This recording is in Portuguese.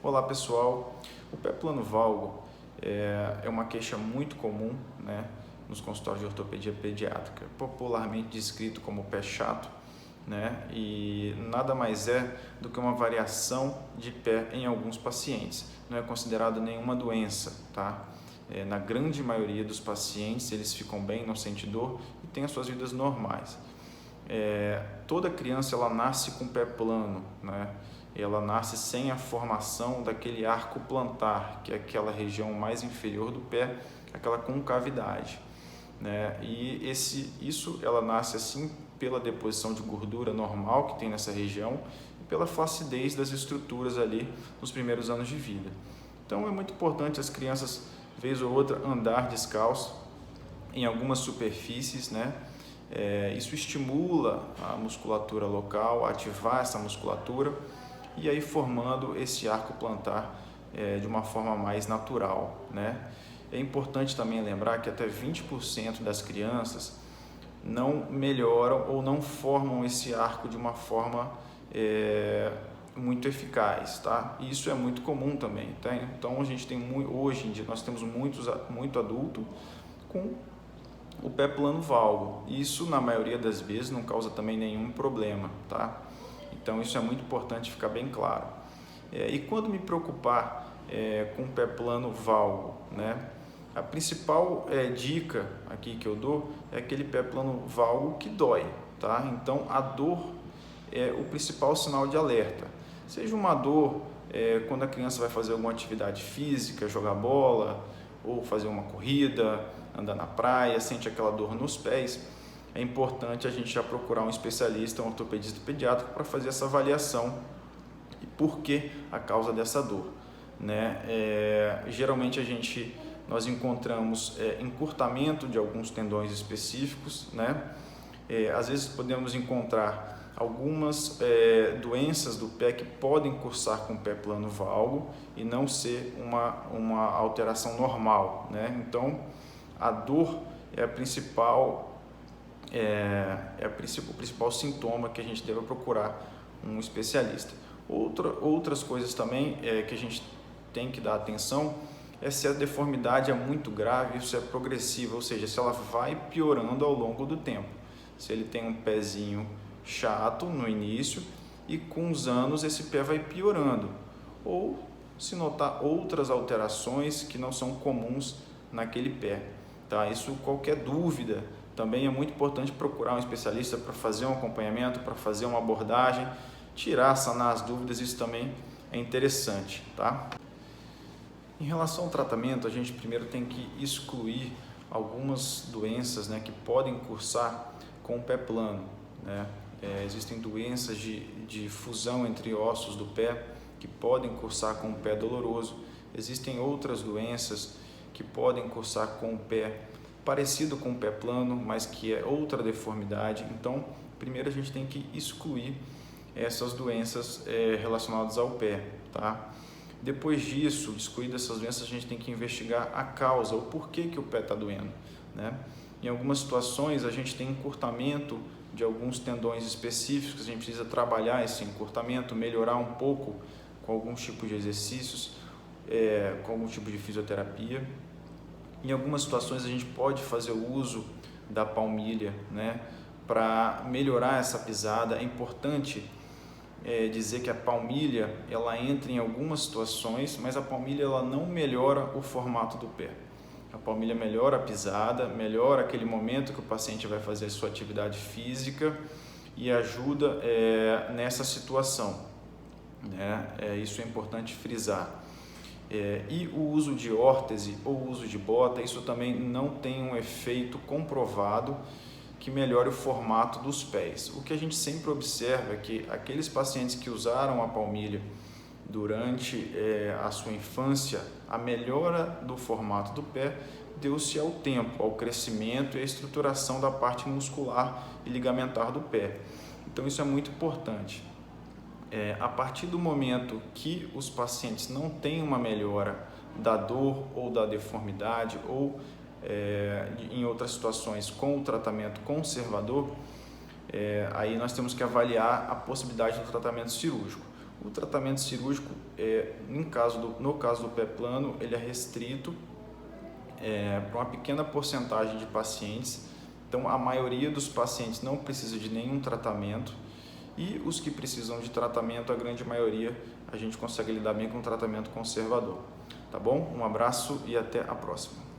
Olá pessoal, o pé plano valgo é uma queixa muito comum, né, nos consultórios de ortopedia pediátrica, popularmente descrito como pé chato, né, e nada mais é do que uma variação de pé em alguns pacientes. Não é considerado nenhuma doença, tá? Na grande maioria dos pacientes eles ficam bem, não sentem dor e têm as suas vidas normais. Toda criança ela nasce com o pé plano, né? Ela nasce sem a formação daquele arco plantar, que é aquela região mais inferior do pé, aquela concavidade, né? E isso ela nasce assim pela deposição de gordura normal que tem nessa região e pela flacidez das estruturas ali nos primeiros anos de vida. Então é muito importante as crianças, vez ou outra, andar descalço em algumas superfícies, né? Isso estimula a musculatura local, ativar essa musculatura e aí formando esse arco plantar de uma forma mais natural, né? É importante também lembrar que até 20% das crianças não melhoram ou não formam esse arco de uma forma muito eficaz, tá? E isso é muito comum também, tá? Então a gente tem hoje em dia nós temos muito adulto com o pé plano valgo. Isso na maioria das vezes não causa também nenhum problema, tá? Então isso é muito importante ficar bem claro. E quando me preocupar com o pé plano valgo, né? A principal dica aqui que eu dou é aquele pé plano valgo que dói, tá? Então a dor é o principal sinal de alerta. Seja uma dor quando a criança vai fazer alguma atividade física, jogar bola ou fazer uma corrida, andar na praia, sente aquela dor nos pés, é importante a gente já procurar um especialista, um ortopedista pediátrico para fazer essa avaliação e por que a causa dessa dor, né? Geralmente nós encontramos encurtamento de alguns tendões específicos, né? Às vezes podemos encontrar algumas doenças do pé que podem cursar com o pé plano valgo e não ser uma alteração normal, né? Então a dor é o principal sintoma que a gente deve procurar um especialista. Outras coisas também que a gente tem que dar atenção é se a deformidade é muito grave, isso é progressiva, ou seja, se ela vai piorando ao longo do tempo. Se ele tem um pezinho chato no início e com os anos esse pé vai piorando, ou se notar outras alterações que não são comuns naquele pé, tá? Isso, qualquer dúvida, também é muito importante procurar um especialista para fazer um acompanhamento, para fazer uma abordagem, sanar as dúvidas, isso também é interessante, tá? Em relação ao tratamento, a gente primeiro tem que excluir algumas doenças, né, que podem cursar com o pé plano, né? Existem doenças de fusão entre ossos do pé que podem cursar com o pé doloroso. Existem outras doenças que podem cursar com o pé parecido com o pé plano, mas que é outra deformidade. Então, primeiro a gente tem que excluir essas doenças relacionadas ao pé, tá? Depois disso, excluídas essas doenças, a gente tem que investigar a causa, o porquê que o pé está doendo, né? Em algumas situações, a gente tem encurtamento de alguns tendões específicos, a gente precisa trabalhar esse encurtamento, melhorar um pouco com alguns tipos de exercícios, com algum tipo de fisioterapia. Em algumas situações, a gente pode fazer o uso da palmilha, né, para melhorar essa pisada. É importante dizer que a palmilha ela entra em algumas situações, mas a palmilha ela não melhora o formato do pé. A palmilha melhora a pisada, melhora aquele momento que o paciente vai fazer a sua atividade física e ajuda nessa situação, né? Isso é importante frisar. E o uso de órtese ou o uso de bota, isso também não tem um efeito comprovado que melhore o formato dos pés. O que a gente sempre observa é que aqueles pacientes que usaram a palmilha durante a sua infância, a melhora do formato do pé deu-se ao tempo, ao crescimento e à estruturação da parte muscular e ligamentar do pé. Então isso é muito importante. A partir do momento que os pacientes não têm uma melhora da dor ou da deformidade ou em outras situações com o tratamento conservador, aí nós temos que avaliar a possibilidade do tratamento cirúrgico. O tratamento cirúrgico, no caso do pé plano, ele é restrito para uma pequena porcentagem de pacientes. Então, a maioria dos pacientes não precisa de nenhum tratamento, e os que precisam de tratamento, a grande maioria, a gente consegue lidar bem com um tratamento conservador. Tá bom? Um abraço e até a próxima.